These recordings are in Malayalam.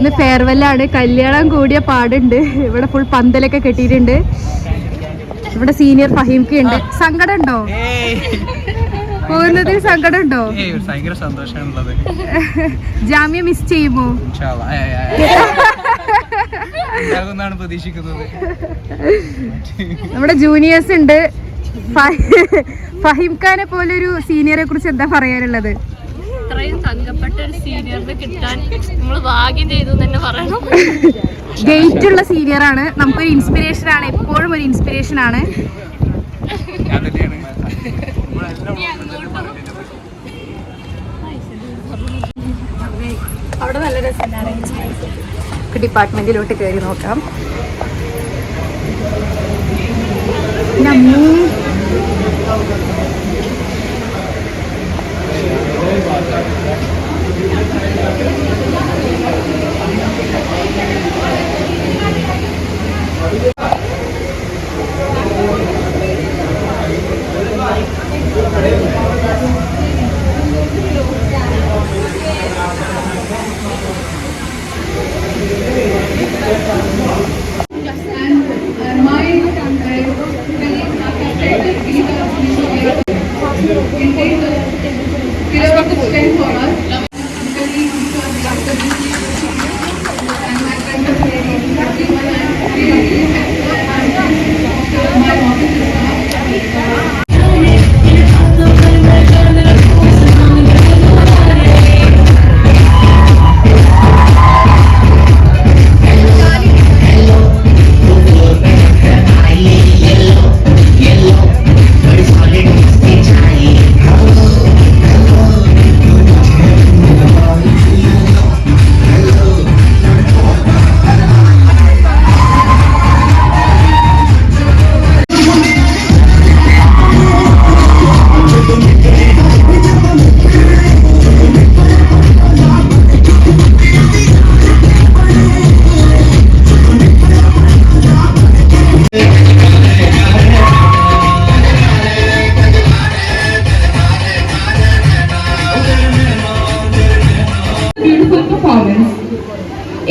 ഇന്ന് ഫെയർവെല്ലാണ്. കല്യാണം കൂടിയ പാടുണ്ട്. ഇവിടെ ഫുൾ പന്തലൊക്കെ കെട്ടിയിട്ടുണ്ട്. ഇവിടെ സീനിയർ ഫഹീംക്ക് ഉണ്ട്. സങ്കടം ഉണ്ടോ പോകുന്നതിൽ? സങ്കടം ഉണ്ടോ? ഭയങ്കര സന്തോഷമാണുള്ളത്. ജാമ്യ മിസ് ചെയ്യുമോ? പ്രതീക്ഷിക്കുന്നത്. നമ്മുടെ ജൂനിയേഴ്സ് ഉണ്ട്. ഫഹീം ഖാനെ പോലെ ഒരു സീനിയറെ കുറിച്ച് എന്താ പറയാനുള്ളത്? ഇത്രയും തങ്കപ്പെട്ട ഒരു സീനിയറിനെ കിട്ടാൻ നമ്മൾ ഭാഗ്യം ചെയ്തു തന്നെ പറയണം. ഗേറ്റ് ഉള്ള സീനിയർ ആണ്. നമുക്കൊരു ഇൻസ്പിറേഷൻ ആണ്. എപ്പോഴും ഒരു ഇൻസ്പിറേഷൻ ആണ്. അവിടെ നല്ല രസമാണ്. ഡിപ്പാർട്ട്മെന്റിലോട്ട് കയറി നോക്കാം.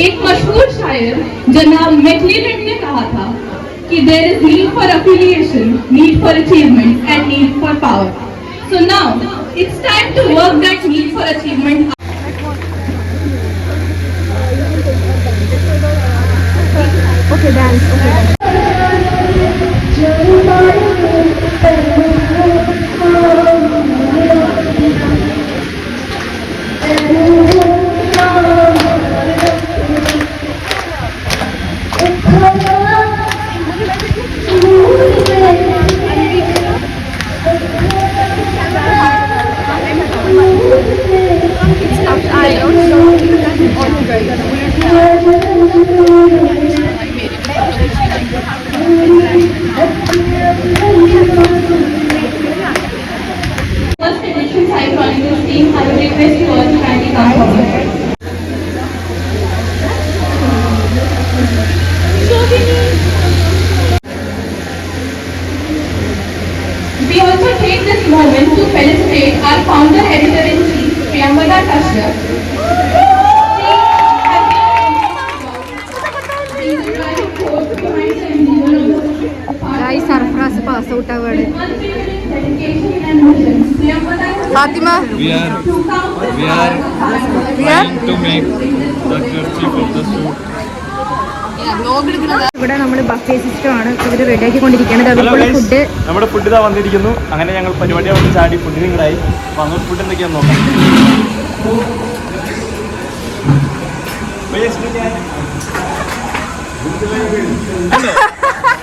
एक मशहूर शायर जनाब मैक्लेलन ने कहा था कि there is need for affiliation, need for achievement and need for power. So now it's time to work that need for achievement. Okay, dance. Okay. First edition Sai Chronicles team, I would request you all to kindly come forward. We also take this moment to felicitate our founder editor-in-chief, Priyambada Kashyap. Sarfraz pass out ആവാണ്. Fathima, we are trying to make the kerchief of the suit. ഇവിടെ നമ്മൾ ബഫേ സിസ്റ്റം ആണ് ഇവര് റെഡിയാക്കിക്കൊണ്ടിരിക്കുകയാണ്. അതുപോലെ ഫുഡ്, നമ്മുടെ ഫുഡ് ഇതാ വന്നിരിക്കുന്നു. അങ്ങനെ ഞങ്ങൾ പരിപാടിയെ വന്ന് ചാടി ഫുഡിന് ഇങ്ങടായി. അപ്പോൾ അങ്ങോട്ട് ഫുഡ് എന്തൊക്കെയാന്ന് നോക്കാം.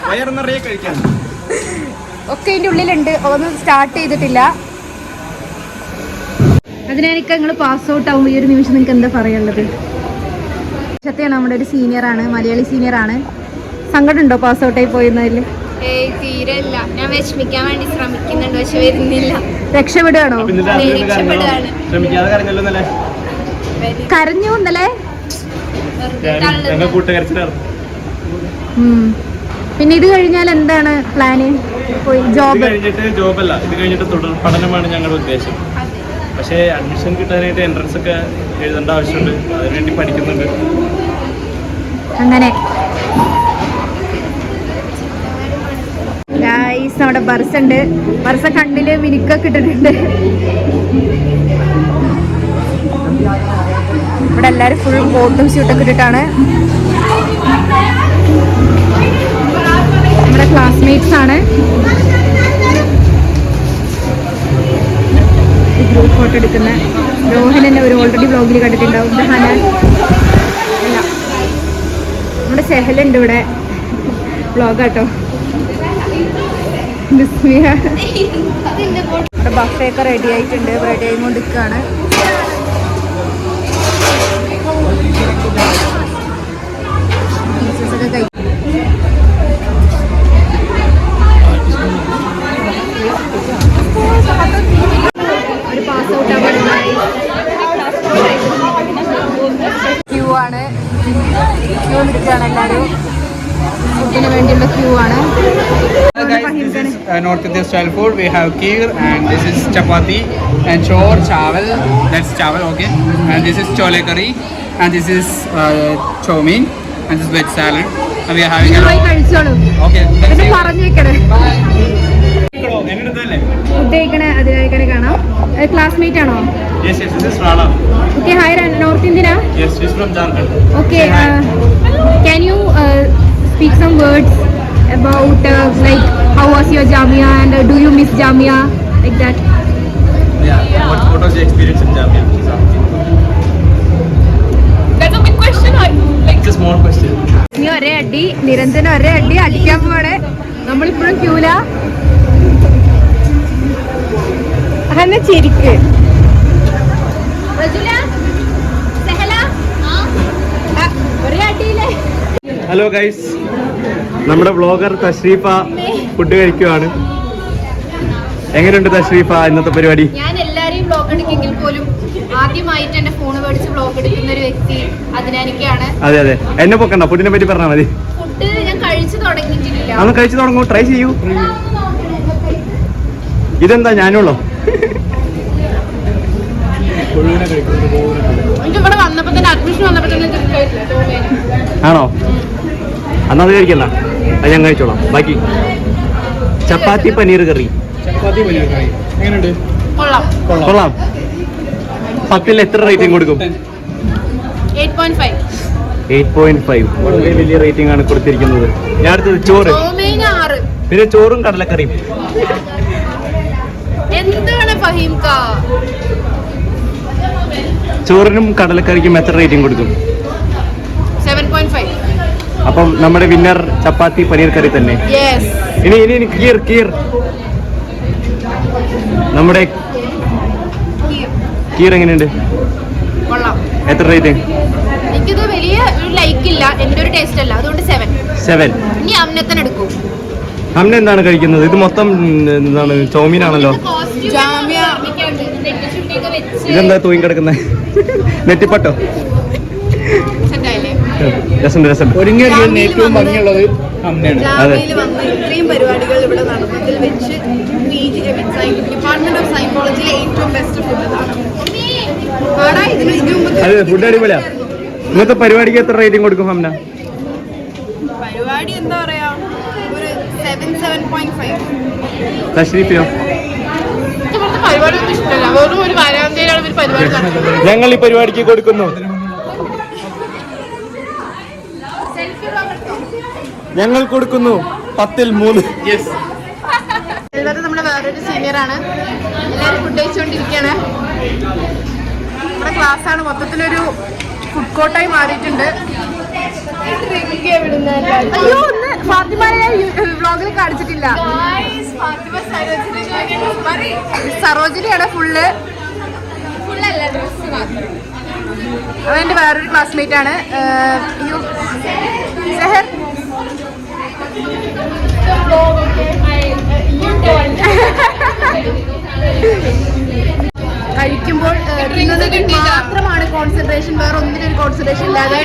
വയറ് നിറയെ കഴിക്കാൻ ഒക്കെ ഇതിൻ്റെ ഉള്ളിലുണ്ട്. ഒന്നും സ്റ്റാർട്ട് ചെയ്തിട്ടില്ല. അതിനായിരിക്കും നിങ്ങൾ പാസ് ഔട്ട് ആവുമ്പോൾ ഈ ഒരു നിമിഷം നിങ്ങൾക്ക് എന്താ പറയാനുള്ളത്? സത്യമാണ്, നമ്മുടെ ഒരു സീനിയറാണ്, മലയാളി സീനിയറാണ്. സങ്കടം ഉണ്ടോ പാസ് ഔട്ടായി പോയിരുന്നതിൽ? തീരെയില്ല. ഞാൻ വിഷമിക്കാൻ വേണ്ടി ശ്രമിക്കുന്നുണ്ട്, പക്ഷെ വരുന്നില്ല. രക്ഷപ്പെടുകയാണോ? ശ്രമിക്കാതെ കരഞ്ഞു ഇന്നലെ. പിന്നെ ഇത് കഴിഞ്ഞാൽ എന്താണ് പ്ലാന്? ജോബല്ല, ഇത് കഴിഞ്ഞിട്ട് തുടർ പഠനമാണ് ഞങ്ങളുടെ ഉദ്ദേശം. പക്ഷേ അഡ്മിഷൻ കിട്ടാനായിട്ട് എൻട്രൻസ് ഒക്കെ എഴുതേണ്ട ആവശ്യമുണ്ട്. അതിനുവേണ്ടി പഠിക്കുന്നുണ്ട്. അങ്ങനെ ഗൈസ് നമ്മുടെ ബർസ ഉണ്ട്. ബർസ കണ്ണില് മിനുക്കൊക്കെ ഇട്ടിട്ടുണ്ട്. ഇവിടെ എല്ലാവരും ഫുൾ കോട്ടും സ്യൂട്ടൊക്കെ ഇട്ടിട്ടാണ്. നമ്മുടെ ക്ലാസ്മേറ്റ്സ് ആണ്. ഗ്രൂപ്പ് ഫോട്ടോ എടുക്കുന്ന രോഹൻ തന്നെ ഒരു ഓൾറെഡി വ്ലോഗിൽ കണ്ടിട്ടുണ്ടാവും. ഇത് ഹനാൻ അല്ല, നമ്മുടെ സെഹലുണ്ട് ഇവിടെ വ്ലോഗാട്ടോ. ഇവിടെ ബഫയൊക്കെ റെഡി ആയിട്ടുണ്ട്. റെഡി ആയിക്കൊണ്ട് നിൽക്കുകയാണ്. പീസസൊക്കെ കഴിക്കും. ഒരു പാസ് ഔട്ട് ആവാനായി ക്യൂ ആണ്. ക്യൂ നിൽക്കുകയാണ് എല്ലാവരും. ഫുഡിന് വേണ്ടിയുള്ള ക്യൂ ആണ്. Guys, this is North Indian style food. We have kheer and this is chapati and chor, chawal. That's chawal, okay. And this is chole curry and this is chow mein and this is veg salad. And we are having a പോയി കഴിച്ചോളൂ. okay. എന്നിട്ട് പറഞ്ഞു വെക്കണേ. ഫുഡ് കഴിക്കണ അതിനെ കാണാം. ക്ലാസ്മേറ്റ് ആണോ? Yes, this is Rana. Okay. Hi. North ഇന്ത്യനാ? Yes, she's from Jharkhand. Okay. Can you speak some words about like how was your Jamia and do you miss Jamia like that? Yeah. What was your experience in Jamia? She's asking. That's a big question. It's a small question. നീ ഒരേ അടി, നിരഞ്ജന ഒരേ അടി അടിക്കാൻ പോവാണ്. നമ്മളിപ്പോഴും ക്യൂല. അന്നെ ചിരിക്ക്. ഒരേ അടിയില്ലേ? ഹലോ ഗൈസ്, നമ്മുടെ വ്ളോഗർ തഷ്രീഫ ഫുഡ് കഴിക്കുവാണ്. എങ്ങനെയുണ്ട് തഷ്രീഫ ഇന്നത്തെ പരിപാടി? ഞാൻ എല്ലാരെയും വ്ലോഗ് എടുക്കെങ്കിൽ പോലും ആദ്യമായിട്ട് എന്റെ ഫോൺ മേടിച്ച് വ്ലോഗ് എടുക്കുന്ന ഒരു വ്യക്തി അതിനാനിക്കാണ്. അതെ അതെ, എന്നെ പൊക്കണ്ട, ഫുഡിനെ പറ്റി പറഞ്ഞാൽ മതി. ഫുഡ് ഞാൻ കഴിച്ചു തുടങ്ങിയിട്ടില്ല. അന്ന് കഴിച്ചു തുടങ്ങൂ, ട്രൈ ചെയ്യൂ. ഇതെന്താ ഞാനുള്ളോ? എനിക്ക് ഇവിടെ വന്നപ്പോ തന്നെ അഡ്മിഷൻ വന്നപ്പോ തന്നെ ആണോ? അന്നത് കഴിക്കണ്ട, അത് ഞാൻ കഴിച്ചോളാം. ബാക്കി ചപ്പാത്തി പനീർ കറി. ചപ്പാത്തി പനീർ കറി എങ്ങനെയുണ്ട്? കൊള്ളാം. 10ൽ എത്ര റേറ്റിംഗ് കൊടുക്കും? 8.5. വളരെ വലിയ റേറ്റിംഗ് ആണ് കൊടുത്തിരിക്കുന്നത്. ഞാൻ അടുത്തത് ചോറ്, പിന്നെ ചോറും കടലക്കറിയും. എന്താണ് ഫഹീംക? ചോറിനും കടലക്കറിക്കും എത്ര റേറ്റിംഗ് കൊടുക്കും? 7.5. അപ്പം നമ്മുടെ വിന്നർ ചപ്പാത്തി പനീർ കറി തന്നെ. ഇനി കീർ നമ്മുടെ കീർ എങ്ങനെയുണ്ട്? എത്ര റേറ്റിംഗ്? എനിക്കിത് വലിയ ലൈക്ക് ഇല്ല, എന്റെ ഒരു ടേസ്റ്റ് അല്ല, അതുകൊണ്ട് 7. ഇനി അമ്നത്തന്നെ എടുക്കും. അമ്മ എന്താണ് കഴിക്കുന്നത്? ഇത് മൊത്തം എന്താണ്, ചോമീനാണല്ലോ. ഇതെന്താ തൂങ്ങി കിടക്കുന്നത്? നെറ്റിപ്പട്ടോ? രസം. ഒരുങ്ങിയ ഏറ്റവും ഭംഗിയുള്ളത് അമ്മയാണ്. ഇത്രയും പരിപാടികൾ ഇവിടെ നടന്നതിൽ വെച്ച് ഡിപ്പാർട്ട്മെന്റ് ഓഫ് സൈക്കോളജിയിലെ ഏറ്റവും ബെസ്റ്റ് ഫുഡ് ഇതാണ്. അതെ, ഫുഡ് അടിപൊളിയാ. ഇന്നത്തെ പരിപാടിക്ക് എത്ര റേറ്റിംഗ് കൊടുക്കും ഹംന? പരിപാടി എന്താ പറയാ, ഒരു 7.5. തഷ്രീഫിയോ? പരിപാടിയൊന്നും ഇഷ്ടമല്ല, വെറും ഒരു വാരാന്ത്യയിലാണ് ഒരു പരിപാടി നടത്തുന്നത്. ഞങ്ങൾ ഈ പരിപാടിക്ക് കൊടുക്കുന്നു. ഞങ്ങൾ കൊടുക്കുന്നു 10ൽ 3. നമ്മുടെ വേറൊരു സീനിയർ ആണ്. എല്ലാവരും ഫുഡ് കഴിച്ചുകൊണ്ടിരിക്കുകയാണ്. നമ്മുടെ ക്ലാസ് ആണ് മൊത്തത്തിലൊരു ഫുഡ് കോർട്ടായി മാറിയിട്ടുണ്ട്. അയ്യോ, ഒന്ന് ഫാത്തിമാനെ വ്ലോഗിൽ കാണിച്ചിട്ടില്ല. സരോജിനിയാണ് ഫുള്ള്. അതെന്റെ വേറൊരു ക്ലാസ്മേറ്റ് ആണ്. കഴിക്കുമ്പോൾ മാത്രമാണ് കോൺസെൻട്രേഷൻ, വേറെ ഒന്നിനൊരു കോൺസെൻട്രേഷൻ ഇല്ലാതെ.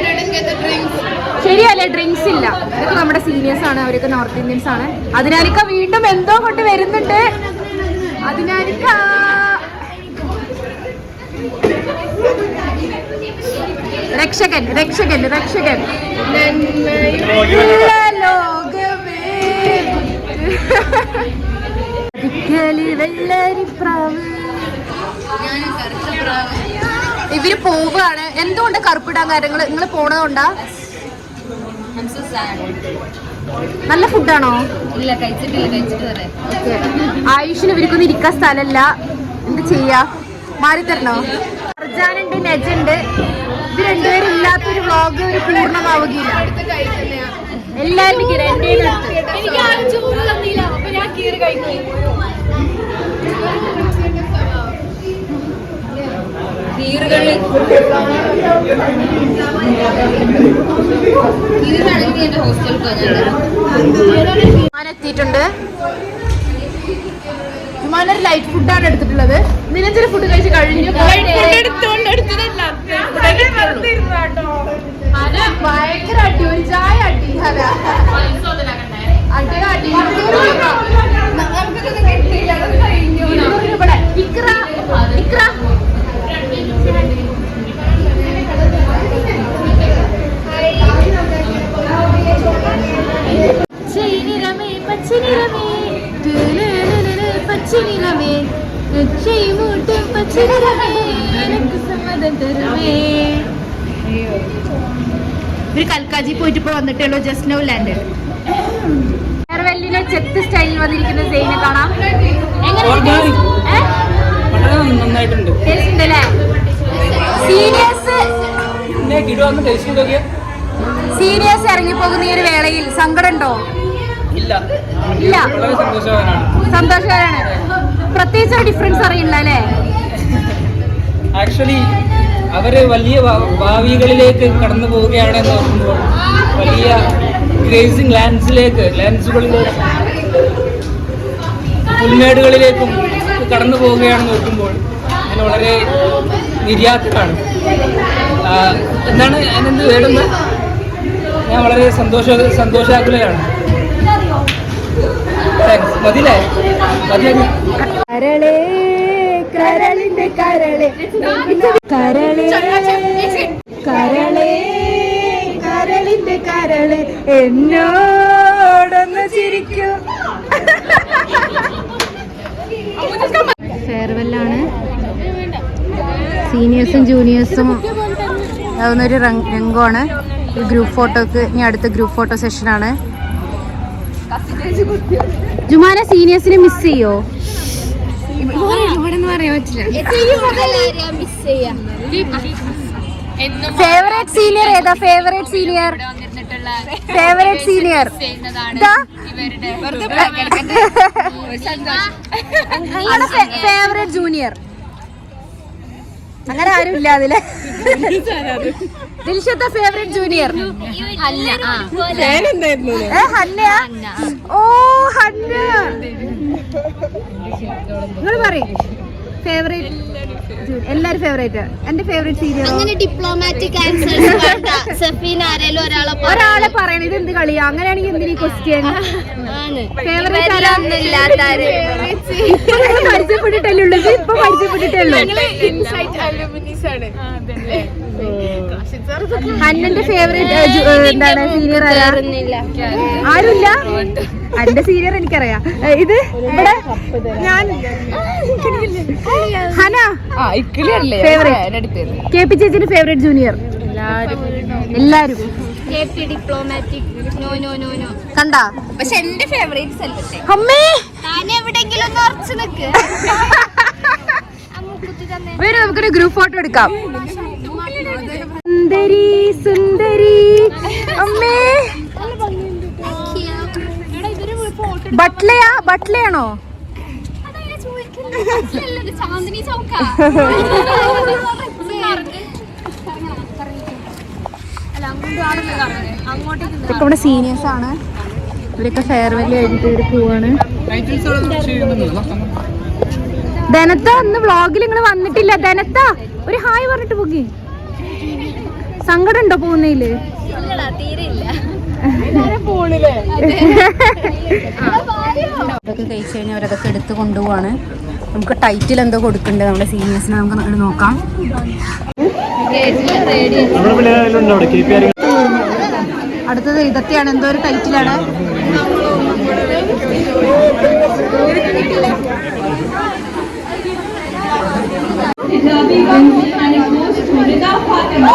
ശരിയല്ലേ, ഡ്രിങ്ക്സ് ഇല്ല. ഇതൊക്കെ നമ്മുടെ സീനിയേഴ്സ് ആണ്, അവരൊക്കെ നോർത്ത് ഇന്ത്യൻസ് ആണ്. അതിനാലിക്ക വീണ്ടും എന്തോ കൊണ്ട് വരുന്നുണ്ട്. അതിനാലിക്ക രക്ഷകൻ രക്ഷകൻ രക്ഷകൻ ലോകമേ വെള്ളരിപ്രാവ്. ഇവര് പോവുകയാണ്. എന്തുകൊണ്ട് കറുപ്പിടാൻ കാര്യങ്ങൾ നിങ്ങൾ പോണതുകൊണ്ടാ? നല്ല ഫുഡാണോ? ഇല്ല, കഴിച്ചിട്ട് ഓക്കെ. ആയുഷിന് ഇവർക്കൊന്നും ഇരിക്കാൻ സ്ഥലമല്ല, എന്ത് ചെയ്യാ? മാറിത്തരണോ? അർജാനുണ്ട്, നജുണ്ട്. ഇത് രണ്ടുപേരും ഇല്ലാത്തൊരു വ്ളോഗ് ഒരു പൂർണ്ണമാവുകയില്ല. എല്ലാവരും എത്തിയിട്ടുണ്ട്. വിമാനൊരു ലൈറ്റ് ഫുഡാണ് എടുത്തിട്ടുള്ളത്. നിരഞ്ജന ഫുഡ് കഴിച്ച് കഴിഞ്ഞു. ഭയങ്കര അടി, ഒരു ചായ അടി. ഒരു കൽക്കാജി പോയിട്ട് ഇപ്പൊ വന്നിട്ടുള്ളൂ. Just now land. ഫെയർവെല്ലിനെ ചെത്ത് സ്റ്റൈലിൽ വന്നിരിക്കുന്ന സെയിനെ കാണാം. നന്നായിട്ടുണ്ട്. സീനിയേഴ്സ് ഇറങ്ങിപ്പോകുന്ന ഈ ഒരു വേളയിൽ സങ്കടം ഉണ്ടോ? ഇല്ല. സന്തോഷകരമാണ്. പ്രത്യേകിച്ച് ഒരു ഡിഫറൻസ് അറിയില്ല അല്ലേ? ആക്ച്വലി അവര് വലിയ ഭാവികളിലേക്ക് കടന്നു പോവുകയാണെന്ന് ഓർക്കുമ്പോൾ, വലിയ ഗ്രേസിംഗ് ലാൻഡ്സുകളിലേക്കും പുൽമേടുകളിലേക്കും കടന്നു പോവുകയാണെന്ന് ഓർക്കുമ്പോൾ ഞാൻ വളരെ നിര്യാതനാണ്. എന്താണ് അതിനെന്ത് വേടുന്നത്? ഞാൻ വളരെ സന്തോഷാകുലയാണ്. മതിലേ കരളേ കരളിന്റെ കരളെ കരളേ കരളേ കരളിന്റെ കരളെ എന്നോടൊന്ന് ചിരിക്കൂ. ഫെയർവെല്ലാണ്. സീനിയേഴ്സും ജൂനിയേഴ്സും ആവുന്നൊരു രംഗമാണ്. ഈ ഗ്രൂപ്പ് ഫോട്ടോക്ക് ഇനി അടുത്ത ഗ്രൂപ്പ് ഫോട്ടോ സെഷനാണ്. ജുമാന സീനിയേഴ്സിനെ മിസ് ചെയ്യോ? ഇവിടെ പറയാൻ പറ്റില്ല. ഫേവറേറ്റ് സീനിയർ ഏതാ? ഫേവറേറ്റ് സീനിയർ ഫേവറേറ്റ് ജൂനിയർ അങ്ങനെ ആരും ഇല്ല അതില്. ദിൽഷത്തെ ഫേവറേറ്റ് ജൂനിയർ ഹന്നയാ? ഓ ഹന്ന. നിങ്ങൾ പറയും ഫേവറേറ്റ്. എല്ലാരും ഫേവറേറ്റ്. എന്റെ ഫേവറേറ്റ് സീനിയർ അങ്ങനെ ഡിപ്ലോമാറ്റിക് ഒരാളെ പറയണം. ഇത് എന്ത് കളിയാ? അങ്ങനെയാണെങ്കിൽ എന്തിനീ ക്വസ്റ്റ്യൻ? ഫേവറേറ്റ് പരിചയപ്പെട്ടിട്ടല്ലേ ഉള്ളൂ. ഇപ്പൊ പരിചയപ്പെട്ടിട്ടുള്ളൂ. ഹന്നന്റെ ഫേവറേറ്റ് എന്താണ് സീനിയർ? ആരുമില്ല. എന്റെ സീനിയർ എനിക്കറിയാം. ഇത് ഇവിടെ ഞാൻ ഹന കെ പി ചേച്ചിന്റെ ഫേവറേറ്റ് ജൂനിയർ എല്ലാരും കണ്ടാ? പക്ഷെ എന്റെ ഫേവറേറ്റ്സ് അല്ലേ അമ്മേ. ഞാൻ എവിടെങ്കിലും ഒന്ന് ഉറച്ചു നിക്ക്. വരും, നമുക്കൊരു ഗ്രൂപ്പ് ഫോട്ടോ എടുക്കാം. സുന്ദരി സുന്ദരി അമ്മേ. ബട്ട്ലയാണോ? ചാന്ദിനി ചൗക്ക. ഇതൊക്കെ ഇവിടെ സീനിയേഴ്സ് ആണ്. ഇവരൊക്കെ ഫെയർവെൽ കഴിഞ്ഞിട്ട് ഇവര് പോവാണ്. ധനത്ത ഇന്ന് വ്ളോഗിൽ നിങ്ങൾ വന്നിട്ടില്ല. ധനത്ത ഒരു ഹായ് പറഞ്ഞിട്ട് പോകി. സങ്കടം ഉണ്ടോ പോകുന്നതില്? അതൊക്കെ കഴിച്ചു കഴിഞ്ഞാൽ അവരതൊക്കെ എടുത്ത് കൊണ്ടുപോവാണ്. നമുക്ക് ടൈറ്റിൽ എന്തോ കൊടുക്കണ്ടേ നമ്മുടെ സീനിയേഴ്സിനെ? നമുക്ക് നോക്കാം. നമ്മുടെ പിള്ളേരുണ്ടോ അവിടെ KPR? അടുത്തത് ഇതൊക്കെയാണ്, എന്തോ ഒരു ടൈറ്റിലാണ്. Hijabi comes and it goes to Rida Fatima.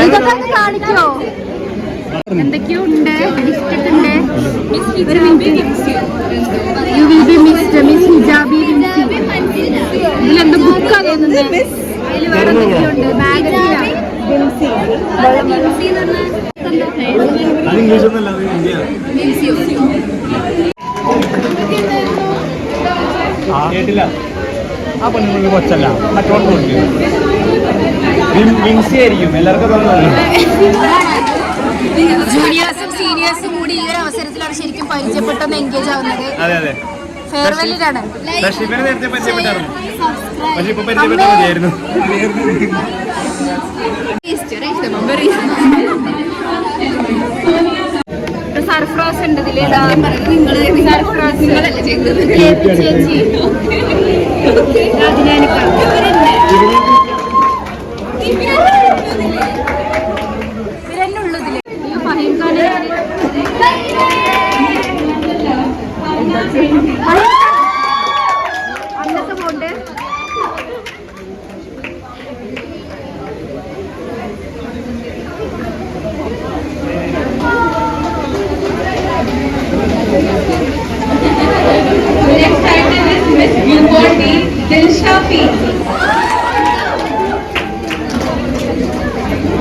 ഇതൊക്കെ കാണിക്കോ? എന്തൊക്കെയോ ഉണ്ട്, ബിസ്ക്കറ്റ് ഉണ്ട്. You will be missed, miss hijabi Vincy. ഇതിലെന്തോ ബുക്കാ തോന്നുന്നത്. അതിൽ വേറെ എന്തൊക്കെയോ ഉണ്ട്, മാഗസീനാ. അത് ഇംഗ്ലീഷ് ഒന്നല്ല, അത് ഹിന്ദിയാണ്. കേട്ടില്ല. ആ പെണ്ണുങ്ങൾക്ക് കൊച്ചല്ല, മറ്റോണ്ട് വിൻസി ആയിരിക്കും എല്ലാവർക്കും തോന്നുന്നത്. ജൂനിയേഴ്സും സീനിയേഴ്സും കൂടി ഈ ഒരു അവസരത്തിലാണ് ശരിക്കും പരിചയപ്പെട്ടൊന്ന് എൻഗേജ് ആവുന്നത്. അതെ അതെ, ഫെയർവെല്ലിലാണ്. റഷീഫിനെ നേരത്തെ പരിചയപ്പെട്ടായിരുന്നു, പക്ഷെ ഇപ്പൊ പരിചയപ്പെട്ടാൽ മതിയായിരുന്നു. സർഫ്രാസ് ഉണ്ട് ഇതില്. സർഫ്രാസ് ചേച്ചി രാജനാനിക്ക ഇവരെന്നുള്ളൂ ഇതില്. ഫഹീം ഖാന് അന്നത്തെ പോണ്ട്. Next title is Miss Bhundi Dilsha P.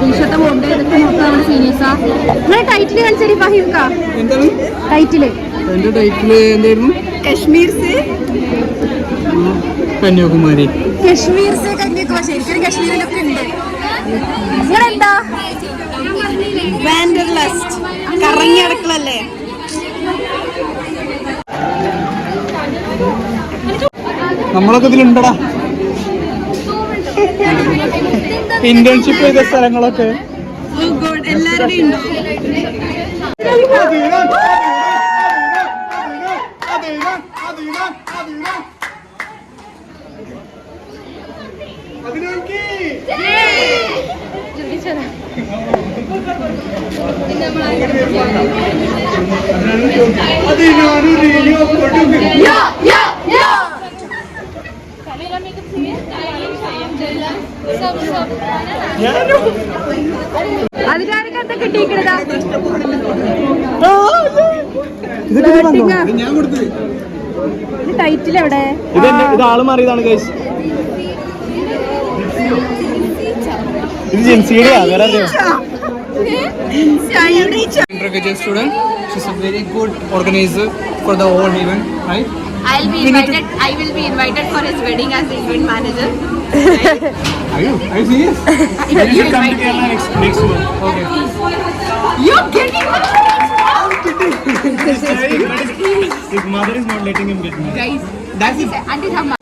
ഈശോത്തെ പോണ്ട്. ഇതൊക്കെ നോക്കാം സീനിയേഴ്സാ. നിങ്ങളെ ടൈറ്റിൽ കാണിച്ചേരി ഫഹീം ഖാ. എന്താണ് ടൈറ്റില് എന്റെ ടൈറ്റില്? എന്തായിരുന്നു? കശ്മീർ സേ കന്യാകുമാരി. കശ്മീർ സേ കന്യാകുമാരി. ശരിക്കും കശ്മീരിലൊക്കെ ഉണ്ട്. നിങ്ങളെന്താ? വാൻഡർലസ്റ്റ് കറങ്ങി അടക്കളല്ലേ? നമ്മളൊക്കെ ഇതിലുണ്ടടാ, ഇന്റേൺഷിപ്പ് ചെയ്ത സ്ഥലങ്ങളൊക്കെ. എല്ലാവരുടെയും ഉണ്ടോ? അതിനാരൊക്കെ എന്താ കിട്ടിയിരിക്കണതാ? ഞാൻ കൊടുത്തത് ടൈറ്റിൽ എവിടെ? ഇത് ആള് മാറിയതാണ് ഗൈസ്. ഇത് ജെൻസിയുടെ വേറെ Undergraduate student. She's a very good organizer for the whole event, right? I will be invited for his wedding as the event manager. Are you serious? You should come to Kerala next month. Okay. You're getting His mother is not letting him get married. guys. That's it. Auntie Thamma.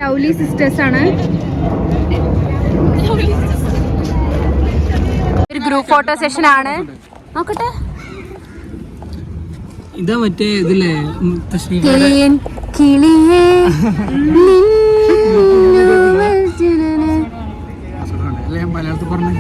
Lovely sisters ആണ്. ഒരു ഗ്രൂപ്പ് ഫോട്ടോ സെഷൻ ആണ്. നോക്കട്ടെ. ഇതാ മറ്റേ ഇതില്ലേ തേൻ കിളിയേ മലയാളത്തിൽ പറഞ്ഞു.